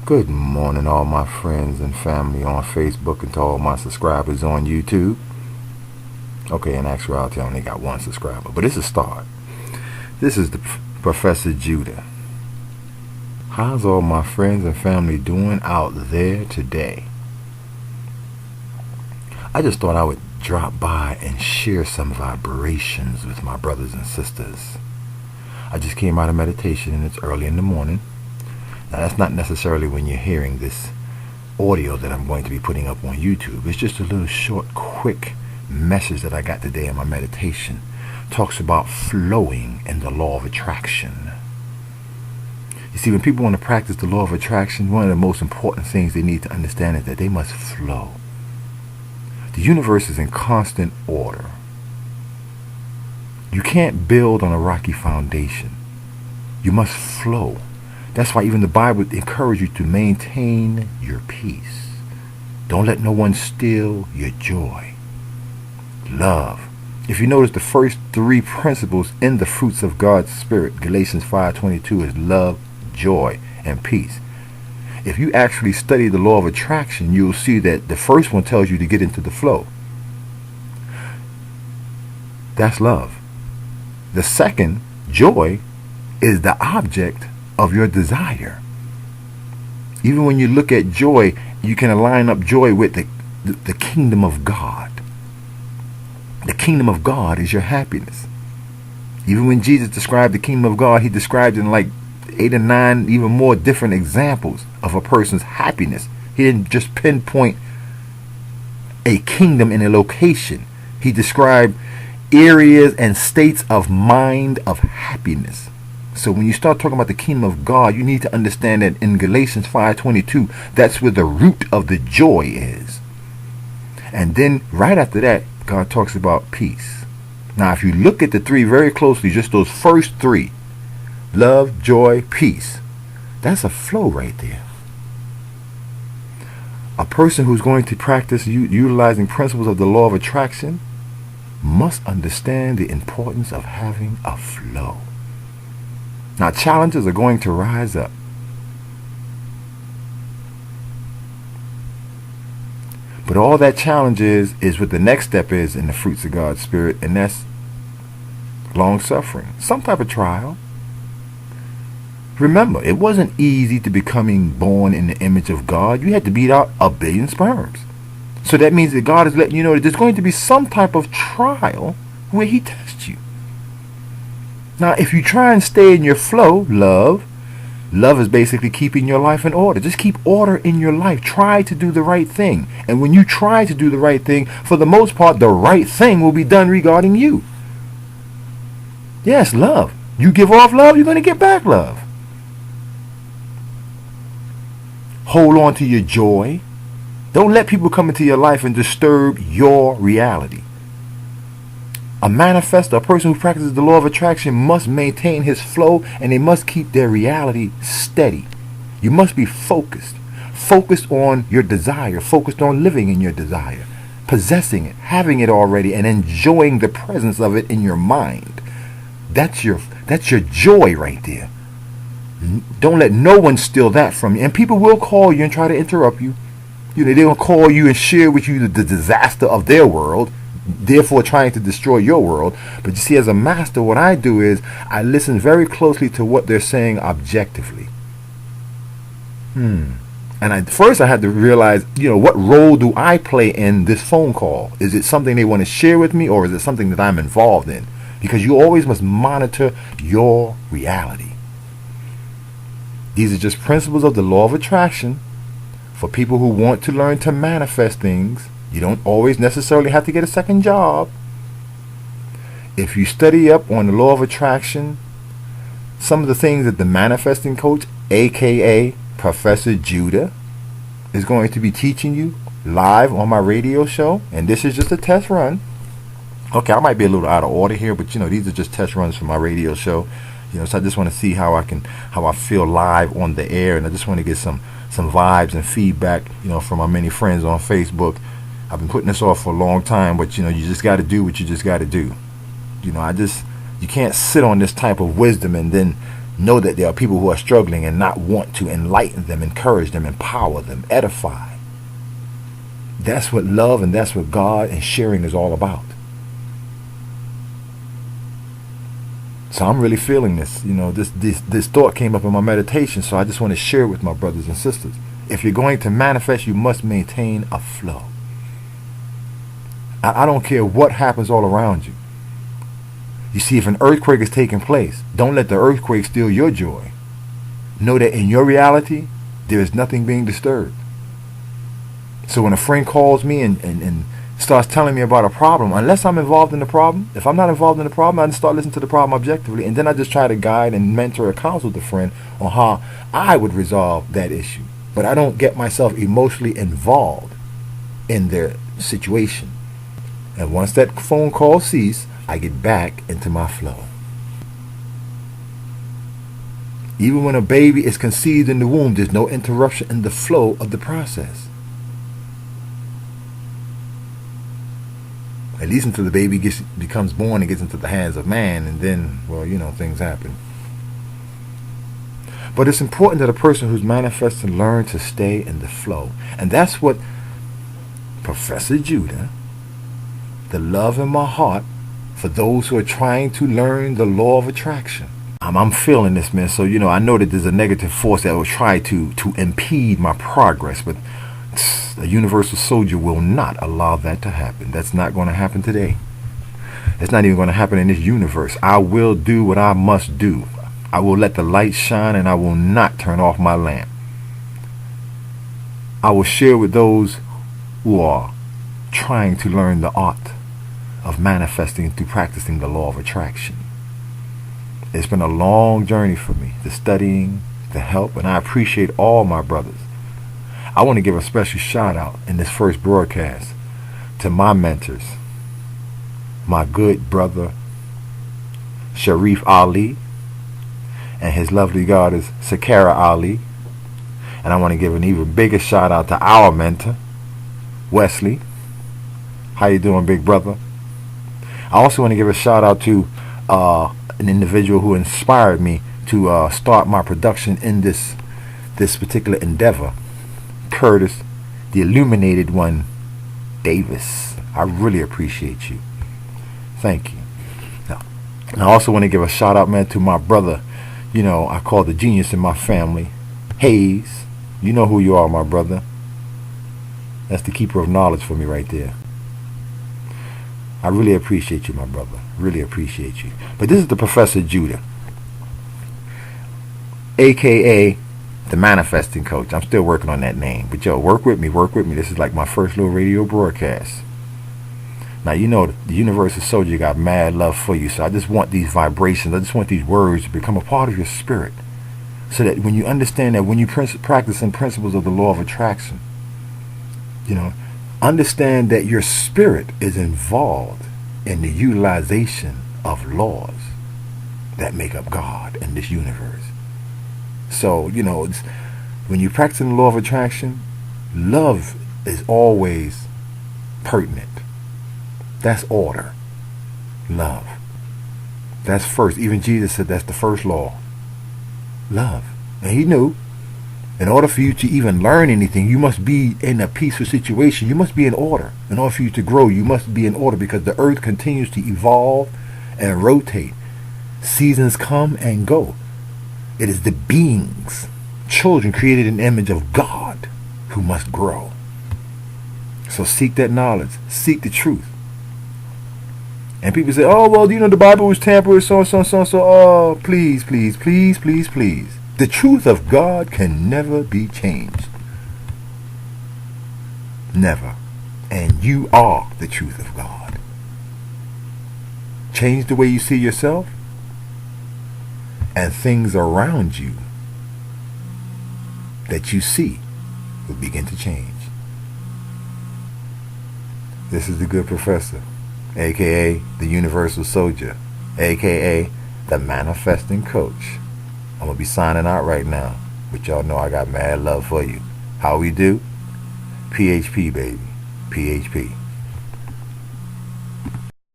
Good morning, all my friends and family on Facebook and to all my subscribers on YouTube. Okay, in actuality, I only got one subscriber, but it's a start. This is the Professor Judah. How's all my friends and family doing out there today? I just thought I would drop by and share some vibrations with my brothers and sisters. I just came out of meditation and it's early in the morning. Now, that's not necessarily when you're hearing this audio that I'm going to be putting up on YouTube. It's just a little short, quick message that I got today in my meditation. Talks about flowing in the law of attraction. You see, when people want to practice the law of attraction, one of the most important things they need to understand is that they must flow. The universe is in constant order. You can't build on a rocky foundation. You must flow. That's why even the Bible encourages you to maintain your peace. Don't let no one steal your joy. Love. If you notice, the first three principles in the fruits of God's Spirit, Galatians 5:22, is love, joy, and peace. If you actually study the law of attraction, you'll see that the first one tells you to get into the flow. That's love. The second, joy, is the object of your desire. Even when you look at joy, you can align up joy with the kingdom of God. The kingdom of God is your happiness. Even when Jesus described the kingdom of God, he described it in like 8 or 9 even more different examples of a person's happiness. He didn't just pinpoint a kingdom in a location. He described areas and states of mind of happiness. So when you start talking about the kingdom of God, you need to understand that in Galatians 5:22, that's where the root of the joy is. And then right after that, God talks about peace. Now, if you look at the three very closely, just those first three, love, joy, peace, that's a flow right there. A person who's going to practice utilizing principles of the law of attraction must understand the importance of having a flow. Now, challenges are going to rise up. But all that challenge is what the next step is in the fruits of God's Spirit, and that's long suffering, some type of trial. Remember, it wasn't easy to becoming born in the image of God. You had to beat out 1 billion sperms. So that means that God is letting you know that there's going to be some type of trial where he tests you. Now, if you try and stay in your flow, love is basically keeping your life in order. Just keep order in your life. Try to do the right thing. And when you try to do the right thing, for the most part, the right thing will be done regarding you. Yes, love. You give off love, you're going to get back love. Hold on to your joy. Don't let people come into your life and disturb your reality. A manifestor, a person who practices the law of attraction, must maintain his flow, and they must keep their reality steady. You must be focused. Focused on your desire. Focused on living in your desire. Possessing it. Having it already. And enjoying the presence of it in your mind. That's your joy right there. Don't let no one steal that from you. And people will call you and try to interrupt you. They'll call you and share with you the disaster of their world, therefore trying to destroy your world. But you see, as a master, what I do is I listen very closely to what they're saying objectively. And first I had to realize, what role do I play in this phone call? Is it something they want to share with me, or is it something that I'm involved in? Because you always must monitor your reality. These are just principles of the law of attraction for people who want to learn to manifest things. You don't always necessarily have to get a second job. If you study up on the law of attraction, some of the things that the manifesting coach, aka Professor Judah, is going to be teaching you live on my radio show, and this is just a test run. Okay, I might be a little out of order here, but these are just test runs for my radio show. So I just want to see how I feel live on the air, and I just want to get some vibes and feedback, from my many friends on Facebook. I've been putting this off for a long time, but you just got to do what you just got to do. You can't sit on this type of wisdom and then know that there are people who are struggling and not want to enlighten them, encourage them, empower them, edify. That's what love and that's what God and sharing is all about. So I'm really feeling this. This thought came up in my meditation, so I just want to share it with my brothers and sisters. If you're going to manifest, you must maintain a flow. I don't care what happens all around you. You see, if an earthquake is taking place, don't let the earthquake steal your joy. Know that in your reality, there is nothing being disturbed. So when a friend calls me and starts telling me about a problem, unless I'm involved in the problem, if I'm not involved in the problem, I just start listening to the problem objectively, and then I just try to guide and mentor or counsel the friend on how I would resolve that issue. But I don't get myself emotionally involved in their situation. And once that phone call ceases, I get back into my flow. Even when a baby is conceived in the womb, there's no interruption in the flow of the process. At least until the baby becomes born and gets into the hands of man, and then, things happen. But it's important that a person who's manifesting learn to stay in the flow. And that's what Professor Judah, the love in my heart for those who are trying to learn the law of attraction. I'm feeling this, man. So, I know that there's a negative force that will try to impede my progress, but the universal soldier will not allow that to happen. That's not going to happen today. It's not even going to happen in this universe. I will do what I must do. I will let the light shine, and I will not turn off my lamp. I will share with those who are trying to learn the art of manifesting through practicing the law of attraction. It's been a long journey for me, the studying, the help, and I appreciate all my brothers. I want to give a special shout out in this first broadcast to my mentors, my good brother Sharif Ali and his lovely goddess Sakara Ali. And I want to give an even bigger shout out to our mentor, Wesley. How you doing, big brother? I also want to give a shout out to an individual who inspired me to start my production in this particular endeavor, Curtis, the illuminated one, Davis. I really appreciate you. Thank you. Now, I also want to give a shout out, man, to my brother, I call the genius in my family, Hayes. You know who you are, my brother. That's the keeper of knowledge for me right there. I really appreciate you, my brother. Really appreciate you. But this is the Professor Judah, a.k.a. the Manifesting Coach. I'm still working on that name. But work with me. This is like my first little radio broadcast. Now, the universal soldier got mad love for you. So I just want these vibrations, I just want these words to become a part of your spirit. So that when you understand that when you practice in principles of the law of attraction, understand that your spirit is involved in the utilization of laws that make up God in this universe. So, when you practice the law of attraction, love is always pertinent. That's order. Love. That's first. Even Jesus said that's the first law. Love. And he knew, in order for you to even learn anything, you must be in a peaceful situation. You must be in order. In order for you to grow, you must be in order, because the earth continues to evolve and rotate. Seasons come and go. It is the beings, children created in the image of God, who must grow. So seek that knowledge. Seek the truth. And people say, oh, well, the Bible was tampered with, so. Oh, please. The truth of God can never be changed. Never. And you are the truth of God. Change the way you see yourself, and things around you that you see will begin to change. This is the good professor, a.k.a. the universal soldier, a.k.a. the manifesting coach. I'm going to be signing out right now, but y'all know I got mad love for you. How we do? PHP, baby. PHP.